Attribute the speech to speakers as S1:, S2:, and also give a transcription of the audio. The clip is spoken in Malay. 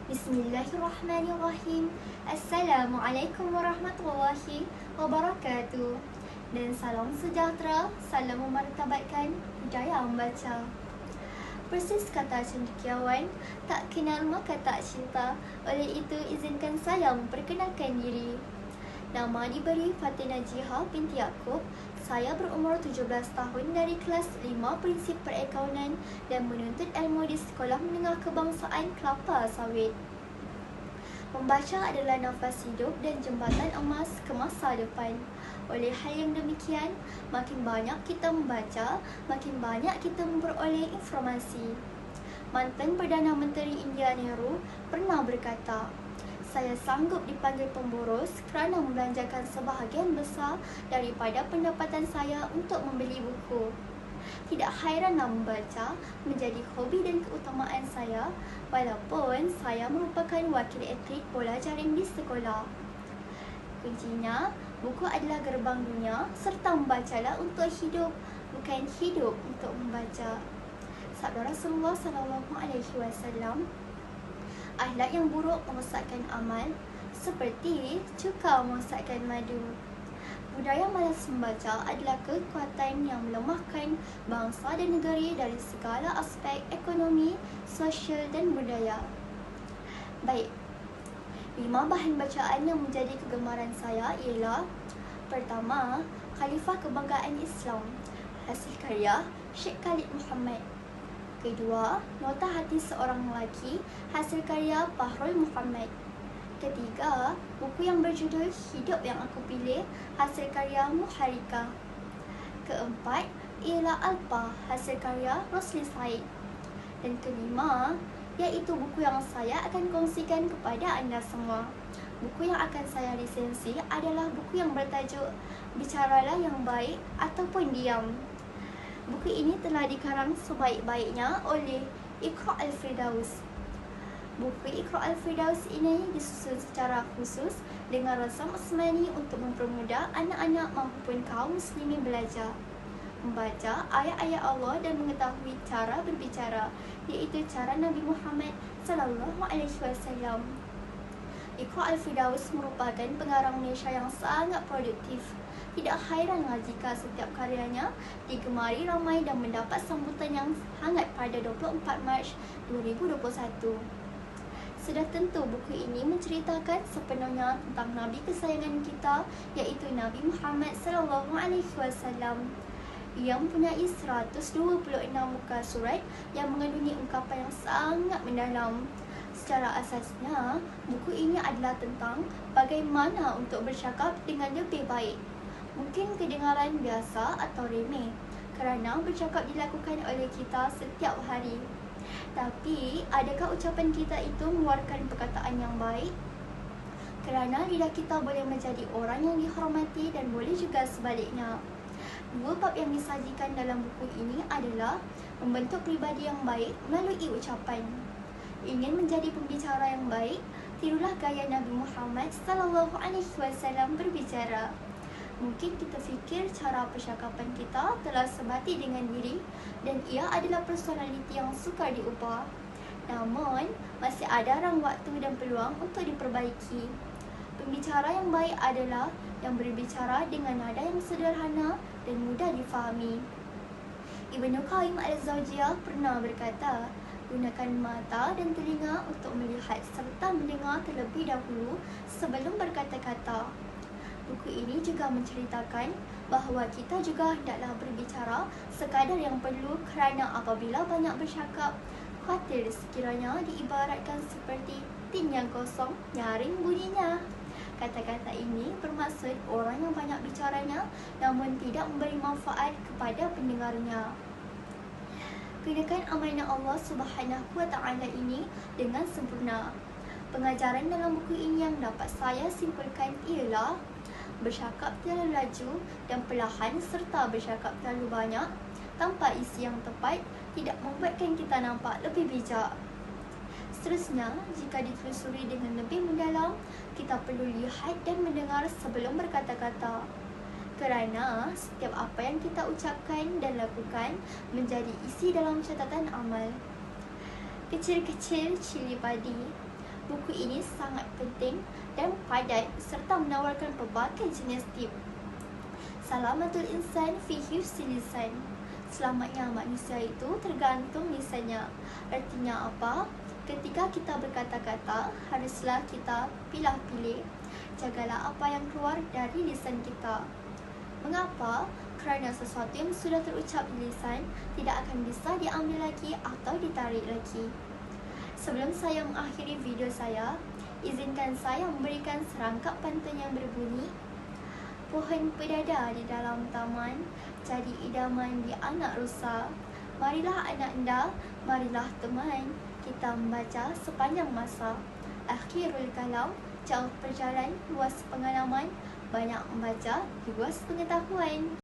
S1: Bismillahirrahmanirrahim. Assalamualaikum warahmatullahi wabarakatuh. Dan salam sejahtera, salam memartabatkan budaya membaca. Persis kata cendekiawan, tak kenal maka tak cinta. Oleh itu izinkan saya memperkenalkan diri. Nama diberi Fatina Jiha binti Yaakob. Saya berumur 17 tahun dari kelas 5 Prinsip Perakaunan dan menuntut ilmu di Sekolah Menengah Kebangsaan Kelapa Sawit. Membaca adalah nafas hidup dan jembatan emas ke masa depan. Oleh hal yang demikian, makin banyak kita membaca, makin banyak kita memperoleh informasi. Mantan Perdana Menteri India Nehru pernah berkata, "Saya sanggup dipanggil pemboros kerana membelanjakan sebahagian besar daripada pendapatan saya untuk membeli buku." Tidak hairanlah membaca menjadi hobi dan keutamaan saya, walaupun saya merupakan wakil atlet bola jaring di sekolah. Kuncinya, buku adalah gerbang dunia serta membacalah untuk hidup, bukan hidup untuk membaca. Sabda Rasulullah SAW, akhlak yang buruk merosakkan amal seperti cuka merosakkan madu. Budaya malas membaca adalah kekuatan yang melemahkan bangsa dan negeri dari segala aspek ekonomi, sosial dan budaya. Baik, 5 bahan bacaan yang menjadi kegemaran saya ialah: pertama, Khalifah Kebanggaan Islam, hasil karya Sheikh Khalid Muhammad. Kedua, Nota Hati Seorang Lelaki, hasil karya Bahrul Muhammad. Ketiga, buku yang berjudul Hidup Yang Aku Pilih, hasil karya Muharrika. Keempat, ialah Alpa, hasil karya Rosli Said. Dan kelima, iaitu buku yang saya akan kongsikan kepada anda semua. Buku yang akan saya resensi adalah buku yang bertajuk Bicaralah Yang Baik ataupun Diam. Buku ini telah dikarang sebaik-baiknya oleh Iqra Al-Firdaus. Buku Iqra Al-Firdaus ini disusun secara khusus dengan Rasam Osmani untuk mempermudah anak-anak maupun kaum muslimin belajar membaca ayat-ayat Allah dan mengetahui cara berbicara, iaitu cara Nabi Muhammad SAW. Iqra Al-Firdaus merupakan pengarang Malaysia yang sangat produktif. Tidak hairanlah jika setiap karyanya digemari ramai dan mendapat sambutan yang hangat pada 24 Mac 2021. Sudah tentu buku ini menceritakan sepenuhnya tentang Nabi kesayangan kita, iaitu Nabi Muhammad SAW. Ia mempunyai 126 muka surat yang mengandungi ungkapan yang sangat mendalam. Secara asasnya, buku ini adalah tentang bagaimana untuk bercakap dengan lebih baik. Mungkin kedengaran biasa atau remeh, kerana bercakap dilakukan oleh kita setiap hari. Tapi, adakah ucapan kita itu mengeluarkan perkataan yang baik? Kerana lidah kita boleh menjadi orang yang dihormati dan boleh juga sebaliknya. 2 bab yang disajikan dalam buku ini adalah membentuk pribadi yang baik melalui ucapan. Ingin menjadi pembicara yang baik, tirulah gaya Nabi Muhammad SAW berbicara. Mungkin kita fikir cara percakapan kita telah sebati dengan diri dan ia adalah personaliti yang sukar diubah. Namun, masih ada rang waktu dan peluang untuk diperbaiki. Pembicara yang baik adalah yang berbicara dengan nada yang sederhana dan mudah difahami. Ibnu Qayyim Al-Zawjiyah pernah berkata, gunakan mata dan telinga untuk melihat serta mendengar terlebih dahulu sebelum berkata-kata. Buku ini juga menceritakan bahawa kita juga hendaklah berbicara sekadar yang perlu, kerana apabila banyak bercakap, khawatir sekiranya diibaratkan seperti tin yang kosong, nyaring bunyinya. Kata-kata ini bermaksud orang yang banyak bicaranya namun tidak memberi manfaat kepada pendengarnya. Gunakan amanah Allah Subhanahu Wa Taala ini dengan sempurna. Pengajaran dalam buku ini yang dapat saya simpulkan ialah bercakap terlalu laju dan perlahan serta bercakap terlalu banyak tanpa isi yang tepat tidak membuatkan kita nampak lebih bijak. Seterusnya, jika ditelusuri dengan lebih mendalam, kita perlu lihat dan mendengar sebelum berkata-kata. Kerana setiap apa yang kita ucapkan dan lakukan menjadi isi dalam catatan amal. Kecil-kecil cili padi. Buku ini sangat penting dan padat serta menawarkan pelbagai jenis tip. Salamatul insan fi hifzil lisan. Selamatnya manusia itu tergantung lisannya. Artinya apa? Ketika kita berkata-kata, haruslah kita pilih-pilih. Jagalah apa yang keluar dari lisan kita. Mengapa? Kerana sesuatu yang sudah terucap di lisan tidak akan bisa diambil lagi atau ditarik lagi. Sebelum saya mengakhiri video saya, izinkan saya memberikan serangkap pantun yang berbunyi: pohon pedada di dalam taman, jadi idaman di anak rusa. Marilah anak anda, marilah teman, kita membaca sepanjang masa. Akhirul kalam, jauh perjalanan, luas pengalaman, banyak membaca, luas pengetahuan.